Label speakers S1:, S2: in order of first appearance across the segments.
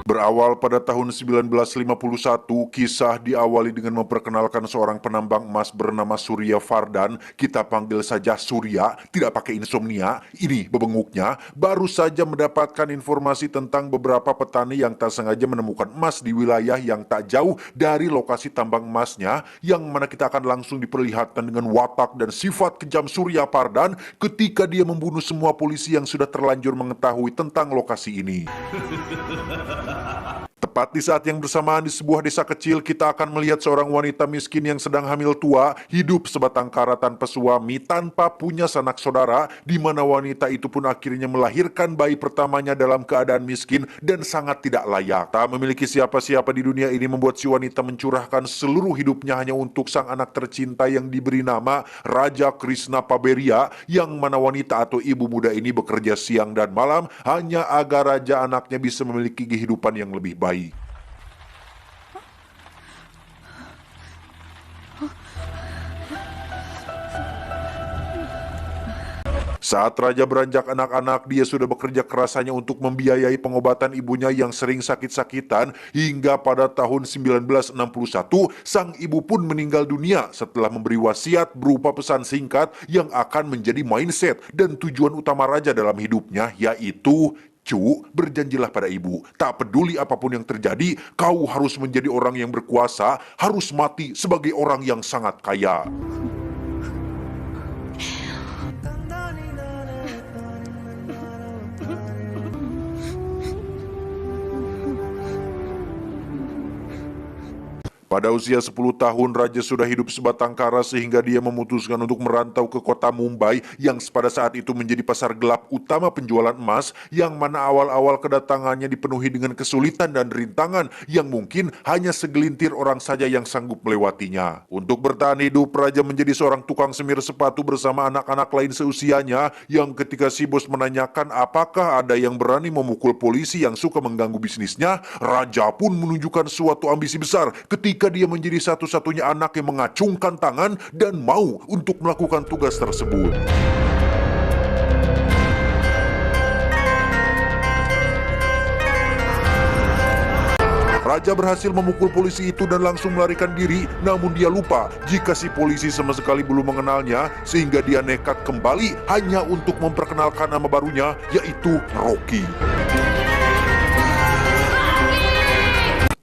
S1: Berawal pada tahun 1951, kisah diawali dengan memperkenalkan seorang penambang emas bernama Surya Vardan. Kita panggil saja Surya, tidak pakai insomnia. Ini bebenguknya, baru saja mendapatkan informasi tentang beberapa petani yang tak sengaja menemukan emas di wilayah yang tak jauh dari lokasi tambang emasnya, yang mana kita akan langsung diperlihatkan dengan watak dan sifat kejam Surya Vardan ketika dia membunuh semua polisi yang sudah terlanjur mengetahui tentang lokasi ini. Tepat di saat yang bersamaan di sebuah desa kecil, kita akan melihat seorang wanita miskin yang sedang hamil tua, hidup sebatang kara tanpa suami, tanpa punya sanak saudara, di mana wanita itu pun akhirnya melahirkan bayi pertamanya dalam keadaan miskin dan sangat tidak layak. Tak memiliki siapa-siapa di dunia ini membuat si wanita mencurahkan seluruh hidupnya hanya untuk sang anak tercinta yang diberi nama Raja Krishna Paberia, yang mana wanita atau ibu muda ini bekerja siang dan malam hanya agar raja anaknya bisa memiliki kehidupan yang lebih baik. Saat raja beranjak anak-anak, dia sudah bekerja keras hanya untuk membiayai pengobatan ibunya yang sering sakit-sakitan, hingga pada tahun 1961 sang ibu pun meninggal dunia setelah memberi wasiat berupa pesan singkat yang akan menjadi mindset dan tujuan utama raja dalam hidupnya, yaitu: "Cu, berjanjilah pada ibu, tak peduli apapun yang terjadi, kau harus menjadi orang yang berkuasa, harus mati sebagai orang yang sangat kaya." Pada usia 10 tahun, raja sudah hidup sebatang kara sehingga dia memutuskan untuk merantau ke kota Mumbai yang pada saat itu menjadi pasar gelap utama penjualan emas, yang mana awal-awal kedatangannya dipenuhi dengan kesulitan dan rintangan yang mungkin hanya segelintir orang saja yang sanggup melewatinya. Untuk bertahan hidup, raja menjadi seorang tukang semir sepatu bersama anak-anak lain seusianya, yang ketika si bos menanyakan apakah ada yang berani memukul polisi yang suka mengganggu bisnisnya, raja pun menunjukkan suatu ambisi besar ketika dia menjadi satu-satunya anak yang mengacungkan tangan dan mau untuk melakukan tugas tersebut. Raja berhasil memukul polisi itu dan langsung melarikan diri, namun dia lupa jika si polisi sama sekali belum mengenalnya, sehingga dia nekat kembali hanya untuk memperkenalkan nama barunya, yaitu Rocky.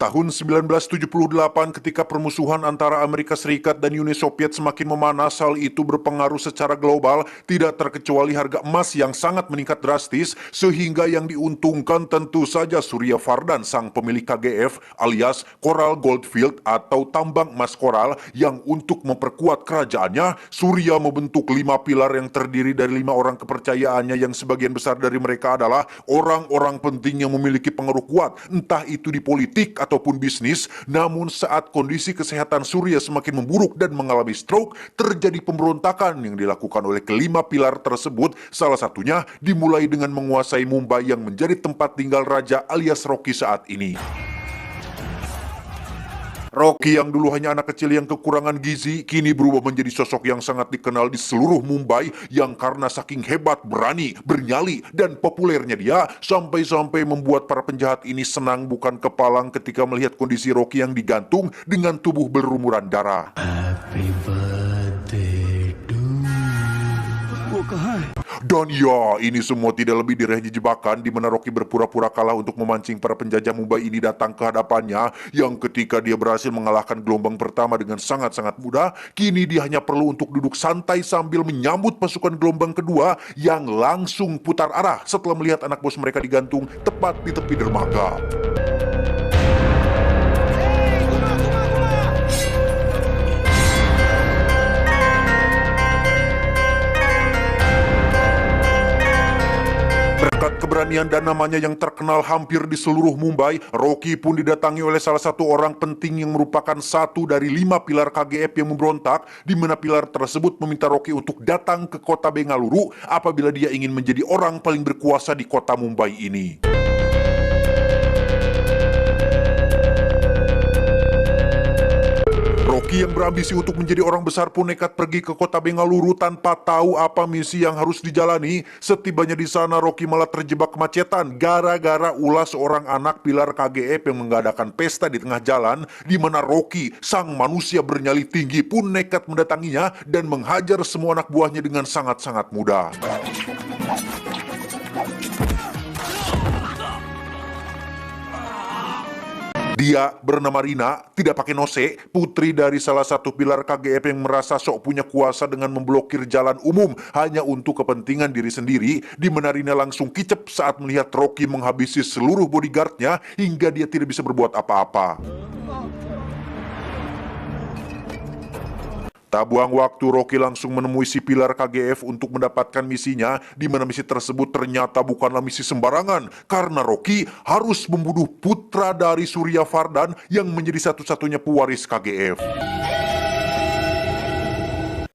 S1: Tahun 1978, ketika permusuhan antara Amerika Serikat dan Uni Soviet semakin memanas, hal itu berpengaruh secara global, tidak terkecuali harga emas yang sangat meningkat drastis, sehingga yang diuntungkan tentu saja Surya Vardan, sang pemilik KGF alias Coral Goldfield atau tambang emas koral, yang untuk memperkuat kerajaannya, Surya membentuk 5 pilar yang terdiri dari 5 orang kepercayaannya, yang sebagian besar dari mereka adalah orang-orang penting yang memiliki pengaruh kuat, entah itu di politik ataupun bisnis. Namun saat kondisi kesehatan Surya semakin memburuk dan mengalami stroke, terjadi pemberontakan yang dilakukan oleh kelima pilar tersebut. Salah satunya dimulai dengan menguasai Mumbai yang menjadi tempat tinggal raja alias Rocky saat ini. Rocky yang dulu hanya anak kecil yang kekurangan gizi, kini berubah menjadi sosok yang sangat dikenal di seluruh Mumbai, yang karena saking hebat, berani, bernyali, dan populernya dia, sampai-sampai membuat para penjahat ini senang bukan kepalang ketika melihat kondisi Rocky yang digantung dengan tubuh berlumuran darah.
S2: Happy birthday to you.
S1: Dan ya, ini semua tidak lebih dari jebakan di mana Rocky berpura-pura kalah untuk memancing para penjajah Mumbai ini datang ke hadapannya, yang ketika dia berhasil mengalahkan gelombang pertama dengan sangat-sangat mudah, kini dia hanya perlu untuk duduk santai sambil menyambut pasukan gelombang kedua yang langsung putar arah setelah melihat anak bos mereka digantung tepat di tepi dermaga. Berkat keberanian dan namanya yang terkenal hampir di seluruh Mumbai, Rocky pun didatangi oleh salah satu orang penting yang merupakan satu dari 5 pilar KGF yang memberontak, di mana pilar tersebut meminta Rocky untuk datang ke kota Bengaluru apabila dia ingin menjadi orang paling berkuasa di kota Mumbai ini. Rocky yang berambisi untuk menjadi orang besar pun nekat pergi ke kota Bengaluru tanpa tahu apa misi yang harus dijalani. Setibanya di sana, Rocky malah terjebak kemacetan gara-gara ulah seorang anak pilar KGF yang mengadakan pesta di tengah jalan, di mana Rocky, sang manusia bernyali tinggi, pun nekat mendatanginya dan menghajar semua anak buahnya dengan sangat-sangat mudah. Dia bernama Rina, tidak pakai nose, putri dari salah satu pilar KGF yang merasa sok punya kuasa dengan memblokir jalan umum hanya untuk kepentingan diri sendiri, di mana Rina langsung kicep saat melihat Rocky menghabisi seluruh bodyguardnya hingga dia tidak bisa berbuat apa-apa. Tak buang waktu, Rocky langsung menemui si pilar KGF untuk mendapatkan misinya, di mana misi tersebut ternyata bukanlah misi sembarangan, karena Rocky harus membunuh putra dari Surya Vardan yang menjadi satu-satunya pewaris KGF.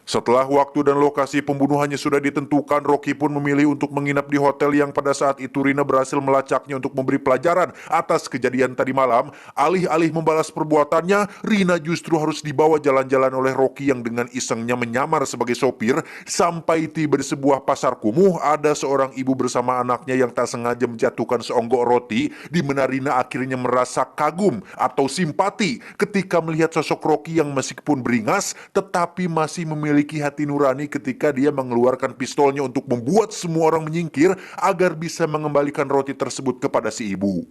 S1: Setelah waktu dan lokasi pembunuhannya sudah ditentukan, Rocky pun memilih untuk menginap di hotel yang pada saat itu Rina berhasil melacaknya untuk memberi pelajaran atas kejadian tadi malam. Alih-alih membalas perbuatannya, Rina justru harus dibawa jalan-jalan oleh Rocky yang dengan isengnya menyamar sebagai sopir. Sampai tiba di sebuah pasar kumuh, ada seorang ibu bersama anaknya yang tak sengaja menjatuhkan seonggok roti, di mana Rina akhirnya merasa kagum atau simpati ketika melihat sosok Rocky yang meskipun beringas, tetapi masih memiliki hati nurani ketika dia mengeluarkan pistolnya untuk membuat semua orang menyingkir agar bisa mengembalikan roti tersebut kepada si ibu.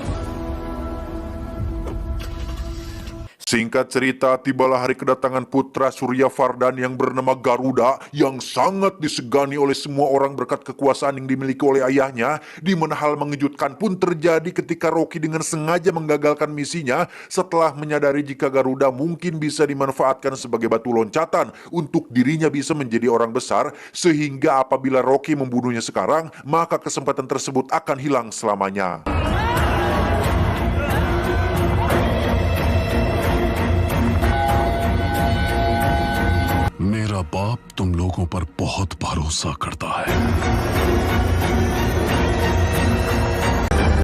S1: Singkat cerita, tibalah hari kedatangan putra Surya Vardan yang bernama Garuda, yang sangat disegani oleh semua orang berkat kekuasaan yang dimiliki oleh ayahnya, di mana hal mengejutkan pun terjadi ketika Rocky dengan sengaja menggagalkan misinya setelah menyadari jika Garuda mungkin bisa dimanfaatkan sebagai batu loncatan untuk dirinya bisa menjadi orang besar, sehingga apabila Rocky membunuhnya sekarang, maka kesempatan tersebut akan hilang selamanya.
S2: मेरा बाप तुम लोगों पर बहुत भरोसा करता है।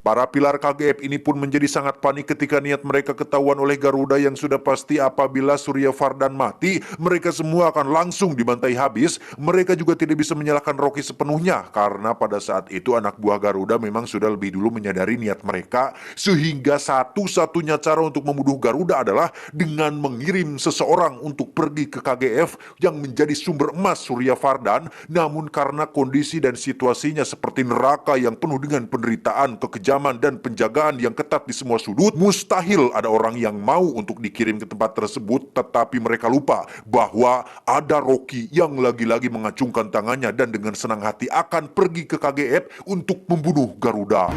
S1: Para pilar KGF ini pun menjadi sangat panik ketika niat mereka ketahuan oleh Garuda yang sudah pasti apabila Surya Vardan mati, mereka semua akan langsung dibantai habis. Mereka juga tidak bisa menyalahkan Rocky sepenuhnya, karena pada saat itu anak buah Garuda memang sudah lebih dulu menyadari niat mereka, sehingga satu-satunya cara untuk membunuh Garuda adalah dengan mengirim seseorang untuk pergi ke KGF yang menjadi sumber emas Surya Vardan. Namun karena kondisi dan situasinya seperti neraka yang penuh dengan penderitaan, kekejaman, dan penjagaan yang ketat di semua sudut, mustahil ada orang yang mau untuk dikirim ke tempat tersebut. Tetapi mereka lupa bahwa ada Rocky yang lagi-lagi mengacungkan tangannya dan dengan senang hati akan pergi ke KGF untuk membunuh Garuda.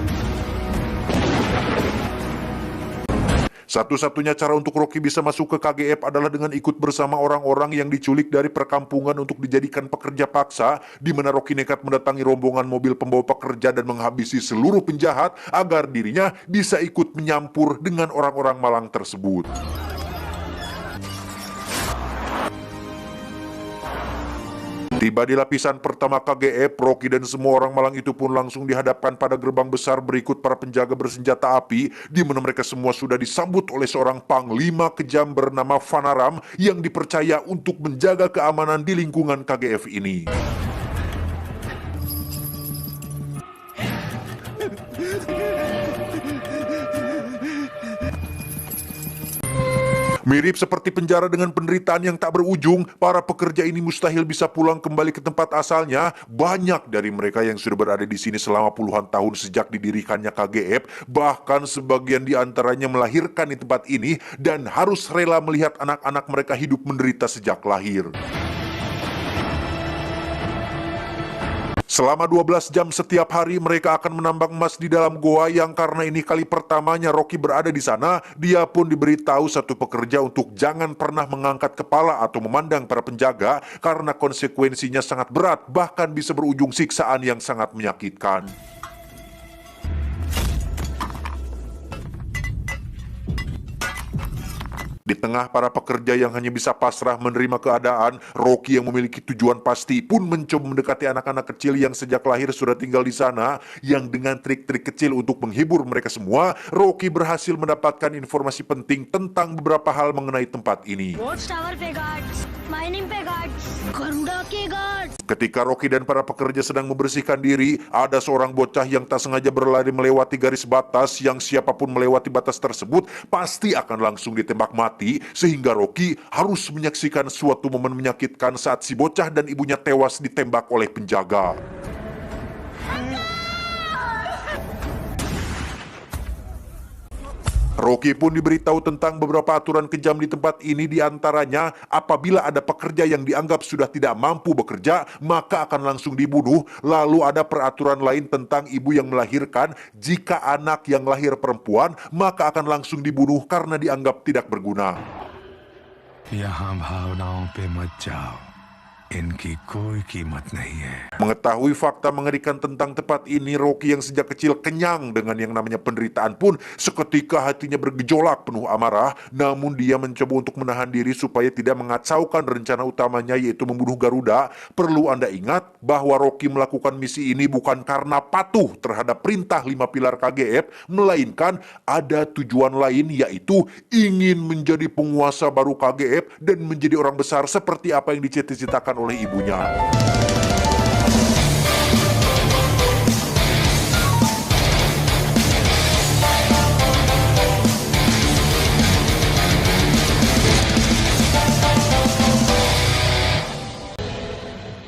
S1: Satu-satunya cara untuk Rocky bisa masuk ke KGF adalah dengan ikut bersama orang-orang yang diculik dari perkampungan untuk dijadikan pekerja paksa, di mana Rocky nekat mendatangi rombongan mobil pembawa pekerja dan menghabisi seluruh penjahat agar dirinya bisa ikut menyampur dengan orang-orang malang tersebut. Tiba di lapisan pertama KGF, Rocky dan semua orang malang itu pun langsung dihadapkan pada gerbang besar berikut para penjaga bersenjata api, di mana mereka semua sudah disambut oleh seorang panglima kejam bernama Vanaram yang dipercaya untuk menjaga keamanan di lingkungan KGF ini. Mirip seperti penjara dengan penderitaan yang tak berujung, para pekerja ini mustahil bisa pulang kembali ke tempat asalnya. Banyak dari mereka yang sudah berada di sini selama puluhan tahun sejak didirikannya KGF, bahkan sebagian di antaranya melahirkan di tempat ini dan harus rela melihat anak-anak mereka hidup menderita sejak lahir. Selama 12 jam setiap hari mereka akan menambang emas di dalam goa yang karena ini kali pertamanya Rocky berada di sana. Dia pun diberitahu satu pekerja untuk jangan pernah mengangkat kepala atau memandang para penjaga karena konsekuensinya sangat berat, bahkan bisa berujung siksaan yang sangat menyakitkan. Di tengah para pekerja yang hanya bisa pasrah menerima keadaan, Rocky yang memiliki tujuan pasti pun mencoba mendekati anak-anak kecil yang sejak lahir sudah tinggal di sana, yang dengan trik-trik kecil untuk menghibur mereka semua, Rocky berhasil mendapatkan informasi penting tentang beberapa hal mengenai tempat ini.
S3: Watchtower पे guards, mining पे guards, Garuda के guards.
S1: Ketika Rocky dan para pekerja sedang membersihkan diri, ada seorang bocah yang tak sengaja berlari melewati garis batas, yang siapapun melewati batas tersebut pasti akan langsung ditembak mati, sehingga Rocky harus menyaksikan suatu momen menyakitkan saat si bocah dan ibunya tewas ditembak oleh penjaga. Rocky pun diberitahu tentang beberapa aturan kejam di tempat ini, diantaranya apabila ada pekerja yang dianggap sudah tidak mampu bekerja, maka akan langsung dibunuh. Lalu ada peraturan lain tentang ibu yang melahirkan, jika anak yang lahir perempuan, maka akan langsung dibunuh karena dianggap tidak berguna.
S2: यहाँ भावनाओं पे मत जाओ, इनकी कोई कीमत नहीं है.
S1: Mengetahui fakta mengerikan tentang tempat ini, Rocky yang sejak kecil kenyang dengan yang namanya penderitaan pun seketika hatinya bergejolak penuh amarah. Namun dia mencoba untuk menahan diri supaya tidak mengacaukan rencana utamanya, yaitu membunuh Garuda. Perlu Anda ingat bahwa Rocky melakukan misi ini bukan karena patuh terhadap perintah 5 pilar KGF, melainkan ada tujuan lain, yaitu ingin menjadi penguasa baru KGF dan menjadi orang besar seperti apa yang dicita-citakan oleh ibunya.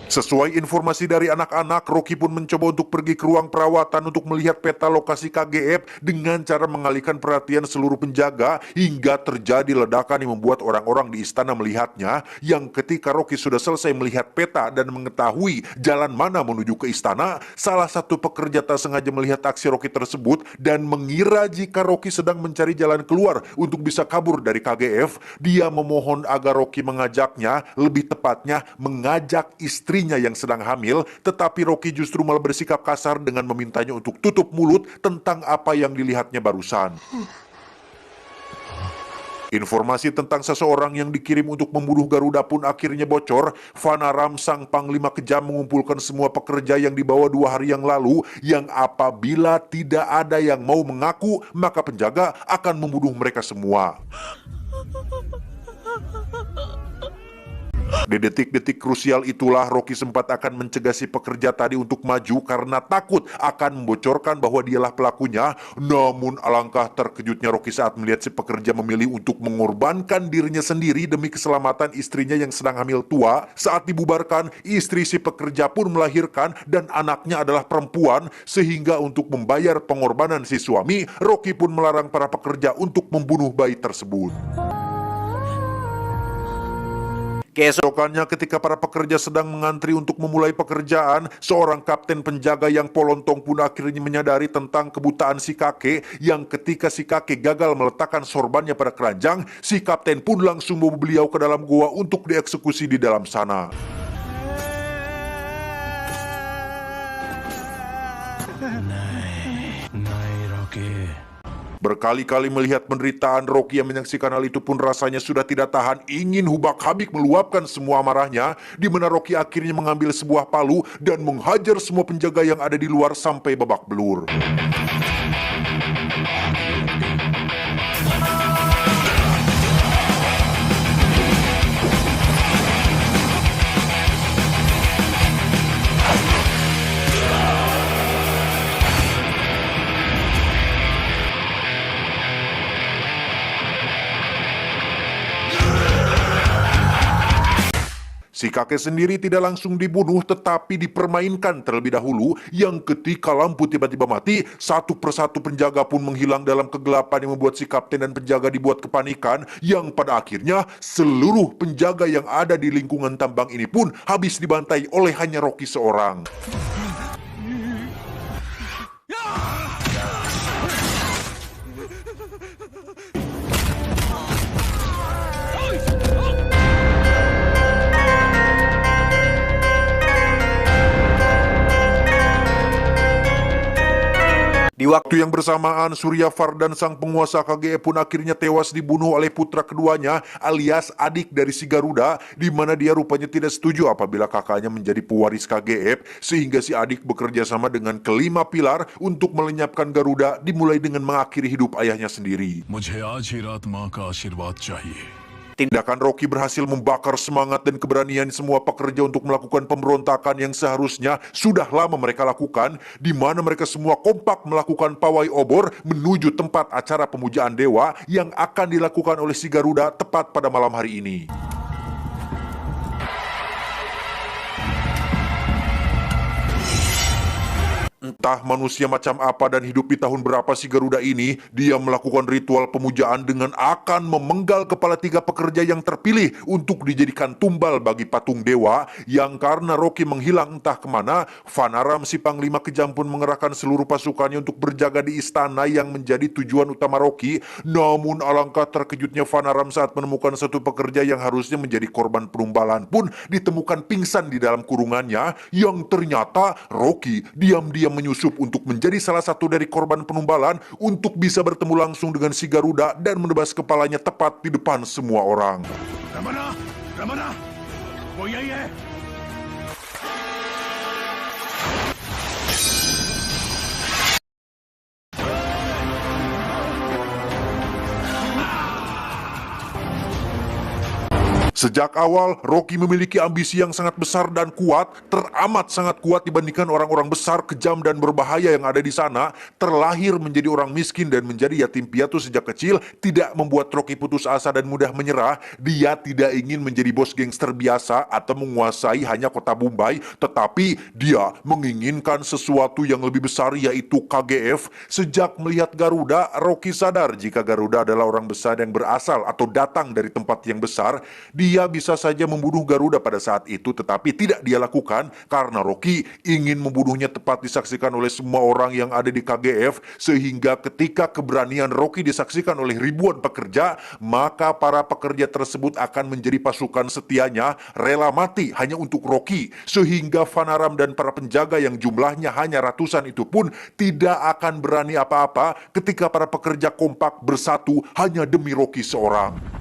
S1: Sesuai informasi dari anak-anak, Rocky pun mencoba untuk pergi ke ruang perawatan untuk melihat peta lokasi KGF dengan cara mengalihkan perhatian seluruh penjaga, hingga terjadi ledakan yang membuat orang-orang di istana melihatnya. Yang ketika Rocky sudah selesai melihat peta dan mengetahui jalan mana menuju ke istana, salah satu pekerja tak sengaja melihat aksi Rocky tersebut dan mengira jika Rocky sedang mencari jalan keluar untuk bisa kabur dari KGF. Dia memohon agar Rocky mengajaknya, lebih tepatnya mengajak istrinya yang sedang hamil, tetapi Rocky justru malah bersikap kasar dengan memintanya untuk tutup mulut tentang apa yang dilihatnya barusan. Informasi tentang seseorang yang dikirim untuk membunuh Garuda pun akhirnya bocor. Vanaram, sang panglima kejam, mengumpulkan semua pekerja yang dibawa 2 hari yang lalu, yang apabila tidak ada yang mau mengaku, maka penjaga akan membunuh mereka semua. Di detik-detik krusial itulah Rocky sempat akan mencegah si pekerja tadi untuk maju karena takut akan membocorkan bahwa dialah pelakunya. Namun alangkah terkejutnya Rocky saat melihat si pekerja memilih untuk mengorbankan dirinya sendiri demi keselamatan istrinya yang sedang hamil tua. Saat dibubarkan, istri si pekerja pun melahirkan dan anaknya adalah perempuan, sehingga untuk membayar pengorbanan si suami, Rocky pun melarang para pekerja untuk membunuh bayi tersebut. Keesokannya ketika para pekerja sedang mengantri untuk memulai pekerjaan, seorang kapten penjaga yang polontong pun akhirnya menyadari tentang kebutaan si kakek, yang ketika si kakek gagal meletakkan sorbannya pada keranjang, si kapten pun langsung membawa beliau ke dalam goa untuk dieksekusi di dalam sana.
S2: नहीं रोके.
S1: Berkali-kali melihat penderitaan Rocky yang menyaksikan hal itu pun rasanya sudah tidak tahan, ingin hubak-habik meluapkan semua amarahnya, di mana Rocky akhirnya mengambil sebuah palu dan menghajar semua penjaga yang ada di luar sampai babak belur. Si kakek sendiri tidak langsung dibunuh, tetapi dipermainkan terlebih dahulu, yang ketika lampu tiba-tiba mati, satu persatu penjaga pun menghilang dalam kegelapan yang membuat si kapten dan penjaga dibuat kepanikan, yang pada akhirnya seluruh penjaga yang ada di lingkungan tambang ini pun habis dibantai oleh hanya Rocky seorang. Di waktu yang bersamaan, Surya Fardan sang penguasa KGF pun akhirnya tewas dibunuh oleh putra keduanya alias adik dari si Garuda, di mana dia rupanya tidak setuju apabila kakaknya menjadi pewaris KGF, sehingga si adik bekerja sama dengan kelima pilar untuk melenyapkan Garuda, dimulai dengan mengakhiri hidup ayahnya sendiri.
S2: मुझे आज ही रात माँ का आशीर्वाद चाहिए.
S1: Tindakan Rocky berhasil membakar semangat dan keberanian semua pekerja untuk melakukan pemberontakan yang seharusnya sudah lama mereka lakukan, di mana mereka semua kompak melakukan pawai obor menuju tempat acara pemujaan dewa yang akan dilakukan oleh si Garuda tepat pada malam hari ini. Entah manusia macam apa dan hidup di tahun berapa si Garuda ini, dia melakukan ritual pemujaan dengan akan memenggal kepala 3 pekerja yang terpilih untuk dijadikan tumbal bagi patung dewa, yang karena Rocky menghilang entah kemana, Fanaram si Panglima Kejam pun mengerahkan seluruh pasukannya untuk berjaga di istana yang menjadi tujuan utama Rocky. Namun alangkah terkejutnya Fanaram saat menemukan satu pekerja yang harusnya menjadi korban penumbalan pun ditemukan pingsan di dalam kurungannya, yang ternyata Rocky diam-diam menyusup untuk menjadi salah satu dari korban penumbalan untuk bisa bertemu langsung dengan si Garuda dan menebas kepalanya tepat di depan semua orang.
S2: Ramna, रमना, वो यही है.
S1: Sejak awal, Rocky memiliki ambisi yang sangat besar dan kuat, teramat sangat kuat dibandingkan orang-orang besar, kejam, dan berbahaya yang ada di sana. Terlahir menjadi orang miskin dan menjadi yatim piatu sejak kecil, tidak membuat Rocky putus asa dan mudah menyerah. Dia tidak ingin menjadi bos gangster biasa atau menguasai hanya kota Mumbai, tetapi dia menginginkan sesuatu yang lebih besar, yaitu KGF. Sejak melihat Garuda, Rocky sadar jika Garuda adalah orang besar yang berasal atau datang dari tempat yang besar. Dia bisa saja membunuh Garuda pada saat itu, tetapi tidak dia lakukan karena Rocky ingin membunuhnya tepat disaksikan oleh semua orang yang ada di KGF, sehingga ketika keberanian Rocky disaksikan oleh ribuan pekerja, maka para pekerja tersebut akan menjadi pasukan setianya, rela mati hanya untuk Rocky, sehingga Fanaram dan para penjaga yang jumlahnya hanya ratusan itu pun tidak akan berani apa-apa ketika para pekerja kompak bersatu hanya demi Rocky seorang.